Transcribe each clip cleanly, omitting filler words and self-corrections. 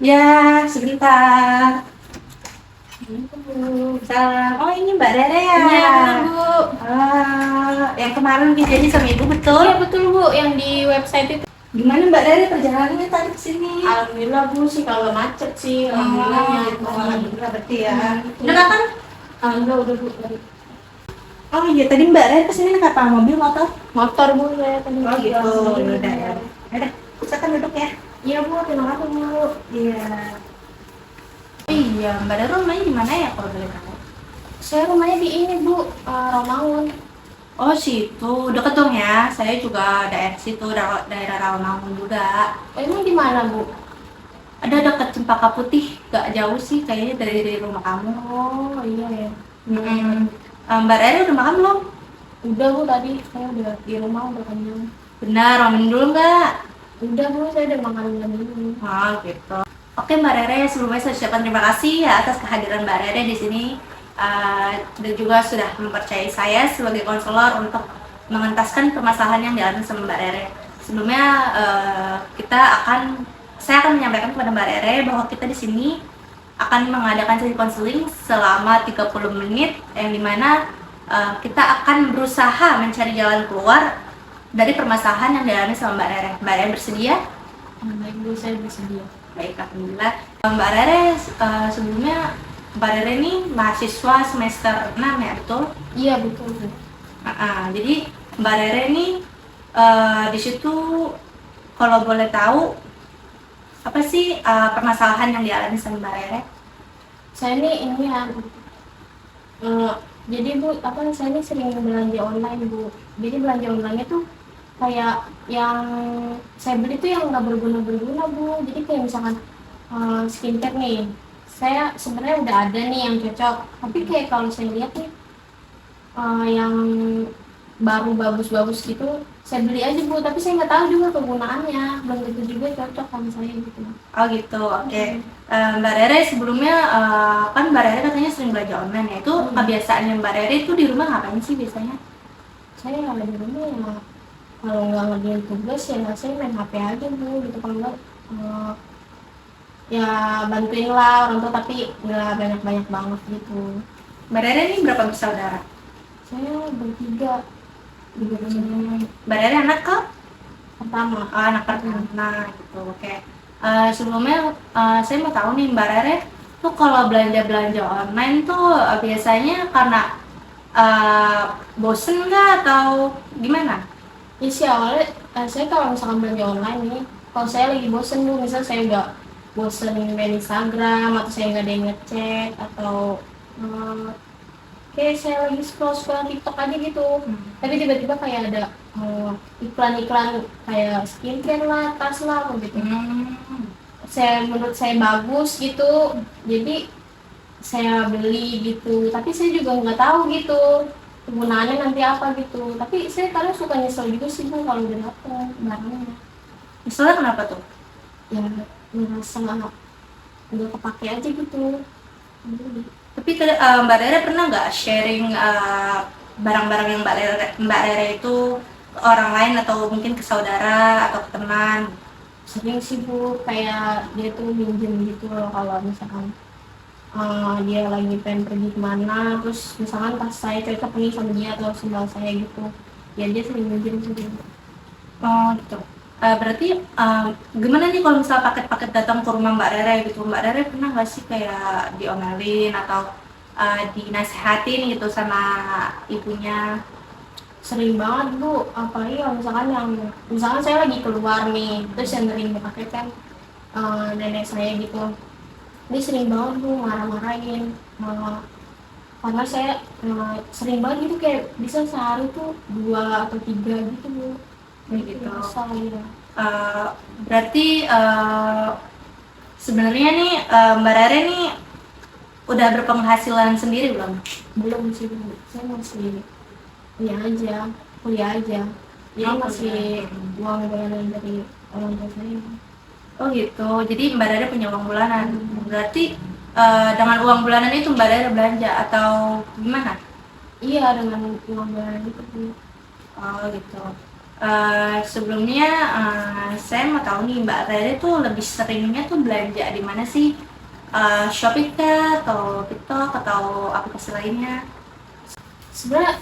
Ya, sebentar. Salam. Oh, ini Mbak Rere ya? Iya benar Bu. Yang kemarin janji sama Ibu, betul? Iya betul Bu, yang di website itu. Gimana Mbak Rere perjalanannya tadi ke sini? Alhamdulillah Bu sih, kalau macet sih, alhamdulillahnya. Alhamdulillah berarti ya. Gitu. Udah makan? Alhamdulillah udah Bu. Tadi. Oh iya, tadi Mbak Rere kesini naik apa? Mobil, motor? Motor Bu saya tadi. Oh gitu, Iya. udah ya. Udah, silakan duduk ya. Iya Bu, terima kasih Bu. Iya. Iya, Mbak Rere rumahnya di mana ya kalau boleh tahu? Saya rumahnya di ini Bu, Romangun. Oh situ, deket dong ya. Saya juga daerah situ, daerah Rawamangun juga. Emang di mana Bu? Ada dekat Cempaka Putih, gak jauh sih kayaknya dari rumah kamu. Oh iya ya. Mbak Rere udah makan belum? Udah Bu, tadi saya udah di rumah udah kenyang. Benar, ramen dulu nggak? Udah Bu, saya udah makan dulu. Oh gitu. Oke Mbak Rere, sebelumnya saya ucapkan terima kasih ya atas kehadiran Mbak Rere di sini. Dan juga sudah mempercayai saya sebagai konselor untuk mengentaskan permasalahan yang dialami sama Mbak Rere. Sebelumnya saya akan menyampaikan kepada Mbak Rere bahwa kita di sini akan mengadakan sesi konseling selama 30 menit yang dimana kita akan berusaha mencari jalan keluar dari permasalahan yang dialami sama Mbak Rere. Mbak Rere bersedia? Baik Bu, saya bersedia. Baik, alhamdulillah. Mbak Rere, sebelumnya Mbak Rere ini mahasiswa semester 6 ya, betul? Iya betul Bu. Jadi Mbak Rere ini di situ kalau boleh tahu apa sih permasalahan yang dialami sama Mbak Rere? Saya ini ya, jadi Bu, saya ini sering belanja online Bu. Jadi belanja online itu kayak yang saya beli tuh yang nggak berguna Bu. Jadi kayak misalkan skincare nih, saya sebenarnya udah ada nih yang cocok. Tapi kayak kalau saya lihat nih yang baru bagus-bagus gitu, saya beli aja Bu. Tapi saya nggak tahu juga kegunaannya, belum tentu juga cocok sama saya gitu. Oh gitu, oke. Mbak Rere sebelumnya kan Mbak Rere katanya sering belanja online ya. Itu kebiasaannya Mbak Rere itu di rumah ngapain sih biasanya? Saya ada di rumah ya, kalau nggak ngerjain tugas ya saya main HP aja Bu gitu. Kalau nggak ya bantuin lah orang tua, tapi nggak banyak-banyak banget gitu. Mbak Rere ini berapa bersaudara? Saya bertiga bersaudara. Mbak Rere anak ke? Pertama. Oh, anak pertama gitu, oke. Sebelumnya saya mau tahu nih Mbak Rere tuh kalau belanja-belanja online tuh biasanya karena bosen nggak atau gimana? Ya sih awalnya saya kalau misalkan belanja online nih, kalau saya lagi bosen Bu, misal saya udah bosen main Instagram atau saya nggak ada yang ngechat atau kayak saya lagi scroll TikTok aja gitu. Tapi tiba-tiba kayak ada iklan-iklan kayak skincare lah, tas lah gitu. Menurut saya bagus gitu, jadi saya beli gitu. Tapi saya juga nggak tahu gitu kegunaannya nanti apa gitu. Tapi saya kadang suka nyesel juga sih Bu kalau udah dapet barangnya. Misalnya kenapa tuh? Ya merasa udah kepake aja gitu. Tapi Mbak Rere pernah nggak sharing barang-barang yang Mbak Rere itu ke orang lain atau mungkin ke saudara atau ke teman? Sering sih Bu, kayak dia tuh minjem gitu loh kalau misalkan dia lagi pengen pergi kemana, terus misalkan tas saya cocok nih sama dia atau sendal saya gitu, ya dia sering minjem sih. Oh gitu. Berarti gimana nih kalau misalnya paket-paket datang ke rumah Mbak Rere gitu? Mbak Rere pernah nggak sih kayak diomelin atau dinasehatin gitu sama ibunya? Sering banget Bu, apalagi kalau misalkan saya lagi keluar nih, terus yang nerima paket kan nenek saya gitu, dia sering banget Bu marah-marahin, karena saya sering banget gitu, kayak bisa sehari tuh 2 atau 3 gitu Bu. Gitu. Kesal gitu. Berarti sebenarnya nih Mbak Rere nih udah berpenghasilan sendiri belum? Belum sih Bu, saya masih kuliah aja, jadi masih uang bulanan dari orang tua saya. Oh gitu, jadi Mbak Rere punya uang bulanan. Berarti dengan uang bulanan itu Mbak Rere belanja atau gimana? Iya, dengan uang bulanan itu Bu. Oh gitu. Sebelumnya saya mau tahu nih Mbak Rere tuh lebih seringnya tuh belanja di mana sih? Shopee kah, atau TikTok, atau aplikasi lainnya? Sebenarnya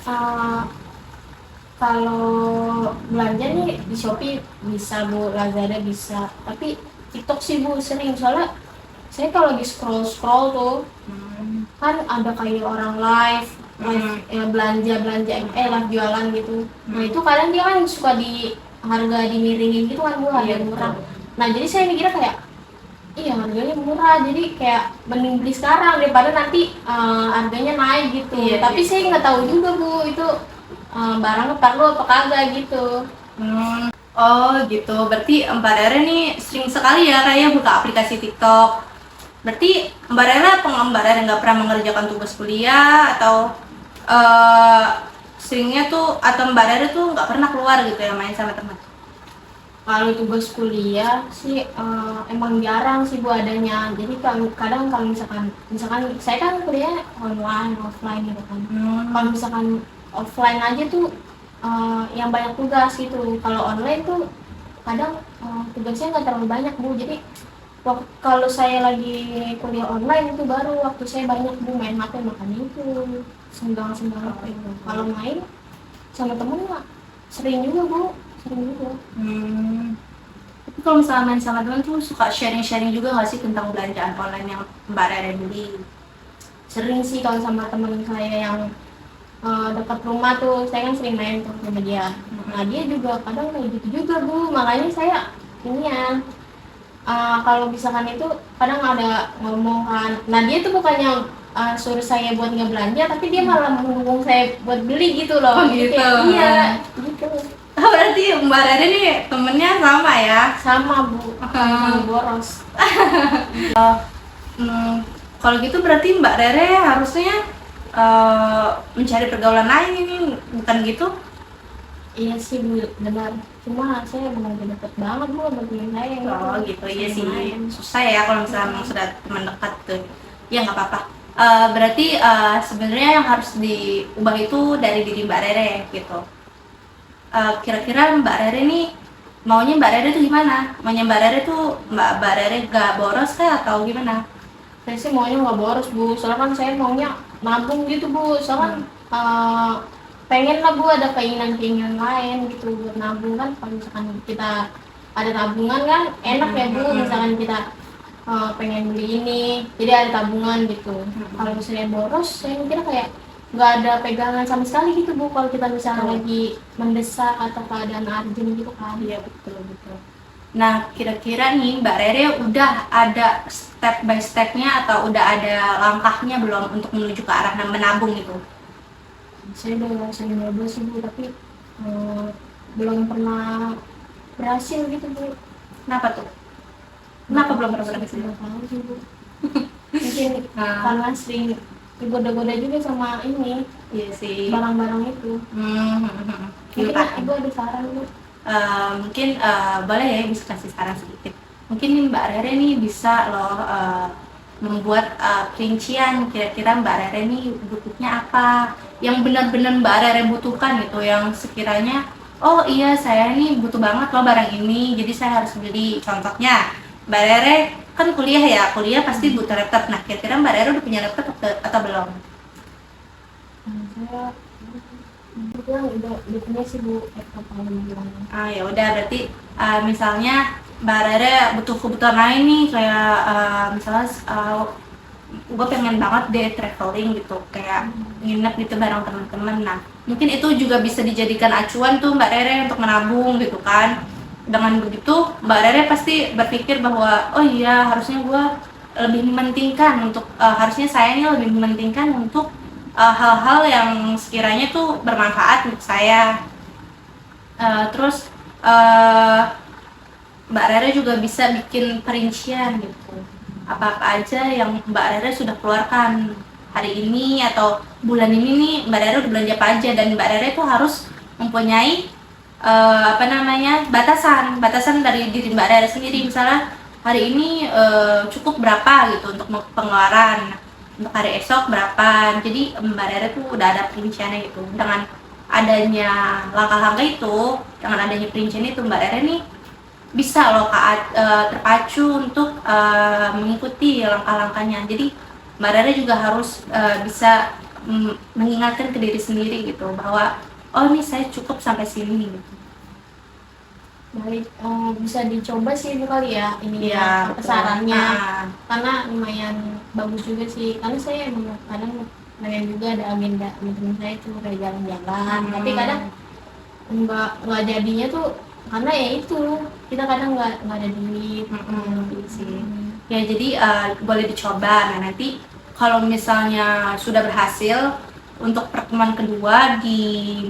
kalau belanja nih di Shopee bisa Bu, Lazada bisa, tapi TikTok sih Bu sering, soalnya saya kalau lagi scroll tuh Hmm. kan ada kayak orang live ya belanja live jualan gitu. Nah itu kadang dia kan suka di harga dimiringin gitu kan Bu, harga Iya, murah. betul. Nah jadi saya mikirnya kayak iya harganya murah, jadi kayak mending beli sekarang daripada nanti harganya naik gitu. Iya, Tapi iya. saya nggak tahu juga Bu itu barangnya perlu apa kagak gitu. Oh gitu, berarti Mbak Rere nih sering sekali ya kayak buka aplikasi TikTok. Berarti Mbak Rere apa Mbak Rere nggak pernah mengerjakan tugas kuliah, atau eh seringnya tuh, atau Mbak Rere tuh nggak pernah keluar gitu ya main sama teman? Kalau tugas kuliah sih emang jarang sih Bu adanya. Jadi kadang kalau misalkan saya kan kuliah online, offline gitu kan. Kalau misalkan offline aja tuh yang banyak tugas gitu. Kalau online tuh kadang tugasnya nggak terlalu banyak Bu. Jadi kalau saya lagi kuliah online itu baru waktu saya banyak Bu main HP, makan itu senggang-senggang gitu. Kalau main sama temen mah sering juga Bu, sering juga. Tapi kalau misalnya main sama teman tuh suka sharing-sharing juga nggak sih tentang belanjaan online yang Mbak Rere beli? Sering sih kalau sama temen saya yang dekat rumah tuh, saya kan sering main tuh sama dia. Nah dia juga kadang kayak gitu juga Bu, makanya saya ini ya kalau misalkan itu kadang ada ngomong kan, nah dia tuh bukannya suruh saya buat nggak belanja, tapi dia malah menghukum saya buat beli gitu loh. Oh, Jadi gitu. kayak, iya gitu. Oh, berarti Mbak Rere nih temennya sama ya? Sama Bu, sama boros. Kalau gitu berarti Mbak Rere harusnya mencari pergaulan lain ini, bukan gitu? Iya sih Bu, benar. Cuma saya memang gak deket banget Bu sama temen saya Oh gitu, iya sih. Main. Susah ya kalau misalnya memang sudah teman dekat tuh. Ya nggak apa-apa. Berarti sebenarnya yang harus diubah itu dari diri Mbak Rere gitu. Kira-kira Mbak Rere nih maunya Mbak Rere tuh gimana? Maunya Mbak Rere tuh Mbak Rere gak boros kah atau gimana? Saya sih maunya nggak boros Bu, soalnya kan saya maunya nabung gitu Bu, soalnya kan pengen lah Bu ada keinginan-keinginan lain gitu buat nabung kan. Kalau misalkan kita ada tabungan kan enak ya Bu, misalkan kita pengen beli ini jadi ada tabungan gitu. Kalau misalnya boros saya mikir kayak nggak ada pegangan sama sekali gitu Bu, kalau kita misalnya lagi mendesak atau keadaan urgent gitu kan. Iya, betul betul. Nah, kira-kira nih Mbak Rere udah ada step by stepnya atau udah ada langkahnya belum untuk menuju ke arah menabung itu? Saya udah sering nyoba sih Bu, tapi belum pernah berhasil gitu Bu. Kenapa tuh? Kenapa belum pernah berhasil? Nggak tahu sih Bu. Mungkin karena sering digoda-goda juga sama ini Iya sih. barang-barang itu. Iya, Mungkin paham. Ibu ada saran Bu? Mungkin boleh ya bisa kasih saran sedikit. Mungkin nih Mbak Rere nih bisa loh membuat perincian kira-kira Mbak Rere nih butuhnya apa, yang benar-benar Mbak Rere butuhkan gitu, yang sekiranya oh iya saya nih butuh banget loh barang ini jadi saya harus beli. Contohnya Mbak Rere kan kuliah ya, kuliah pasti butuh laptop. Nah kira-kira Mbak Rere udah punya laptop atau belum? Saya kebetulan udah punya sih Bu laptop alhamdulillah. Ya udah berarti misalnya Mbak Rere butuh kebutuhan lain nih kayak misalnya gue pengen banget deh traveling gitu, kayak nginep gitu bareng teman-teman. Nah mungkin itu juga bisa dijadikan acuan tuh Mbak Rere untuk menabung gitu kan. Dengan begitu Mbak Rere pasti berpikir bahwa oh iya harusnya gue lebih mementingkan untuk harusnya saya ini lebih mementingkan untuk hal-hal yang sekiranya tuh bermanfaat untuk saya. Terus Mbak Rere juga bisa bikin perincian gitu, apa-apa aja yang Mbak Rere sudah keluarkan hari ini atau bulan ini nih Mbak Rere udah belanja apa aja, dan Mbak Rere tuh harus mempunyai batasan dari diri Mbak Rere sendiri. Misalnya hari ini cukup berapa gitu untuk pengeluaran, untuk hari esok berapa. Jadi Mbak Rere tuh udah ada perinciannya gitu. Dengan adanya langkah-langkah itu, dengan adanya perincian itu, Mbak Rere nih bisa loh Kak terpacu untuk mengikuti langkah-langkahnya. Jadi Mbak Rere juga harus bisa mengingatkan ke diri sendiri gitu bahwa oh ini saya cukup sampai sini gitu. Baik, bisa dicoba sih itu kali ya ini Iya, ya betul. sarannya, karena lumayan bagus juga sih, karena saya emang kadang pengen juga ada agenda teman saya itu kayak jalan-jalan, tapi kadang nggak jadinya tuh karena ya itu kita kadang nggak ada duit. Gitu sih. Ya jadi boleh dicoba. Nah nanti kalau misalnya sudah berhasil untuk pertemuan kedua di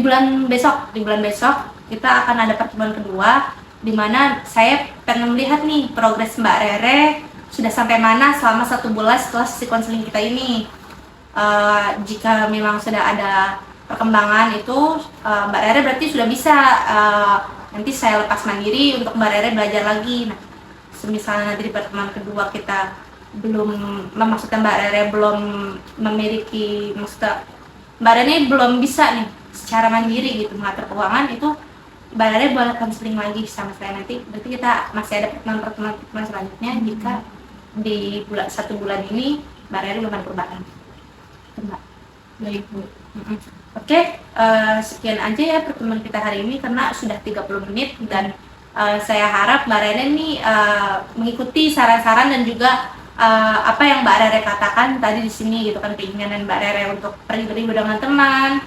bulan besok kita akan ada pertemuan kedua di mana saya pengen melihat nih progres Mbak Rere sudah sampai mana selama 1 bulan setelah sesi konseling kita ini. Jika memang sudah ada perkembangan itu, Mbak Rere berarti sudah bisa nanti saya lepas mandiri untuk Mbak Rere belajar lagi. Nah, misalnya nanti di pertemuan kedua kita belum, maksudnya Mbak Rere belum memiliki, maksudnya Mbak Rere belum bisa nih secara mandiri gitu mengatur keuangan, itu Mbak Rere boleh konseling lagi sama saya nanti. Berarti kita masih ada pertemuan selanjutnya jika di 1 bulan ini Mbak Rere belum ada perubahan. Mbak. Baik Bu. Oke, sekian aja ya pertemuan kita hari ini karena sudah 30 menit dan saya harap Mbak Rere nih mengikuti saran-saran dan juga apa yang Mbak Rere katakan tadi di sini gitu kan, keinginan Mbak Rere untuk pergi dengan teman,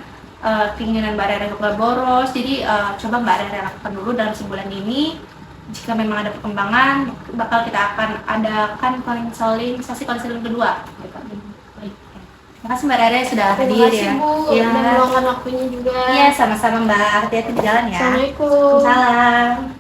keinginan Mbak Rere untuk gak boros. Jadi coba Mbak Rere lakukan dulu dalam sebulan ini. Jika memang ada perkembangan, bakal kita akan adakan sesi konseling kedua gitu. Baik. Terima kasih Mbak Rere sudah hadir ya. Terima kasih Bu, dan meluangkan waktunya juga. Iya, sama-sama Mbak. Hati-hati di jalan ya. Assalamualaikum. Salam.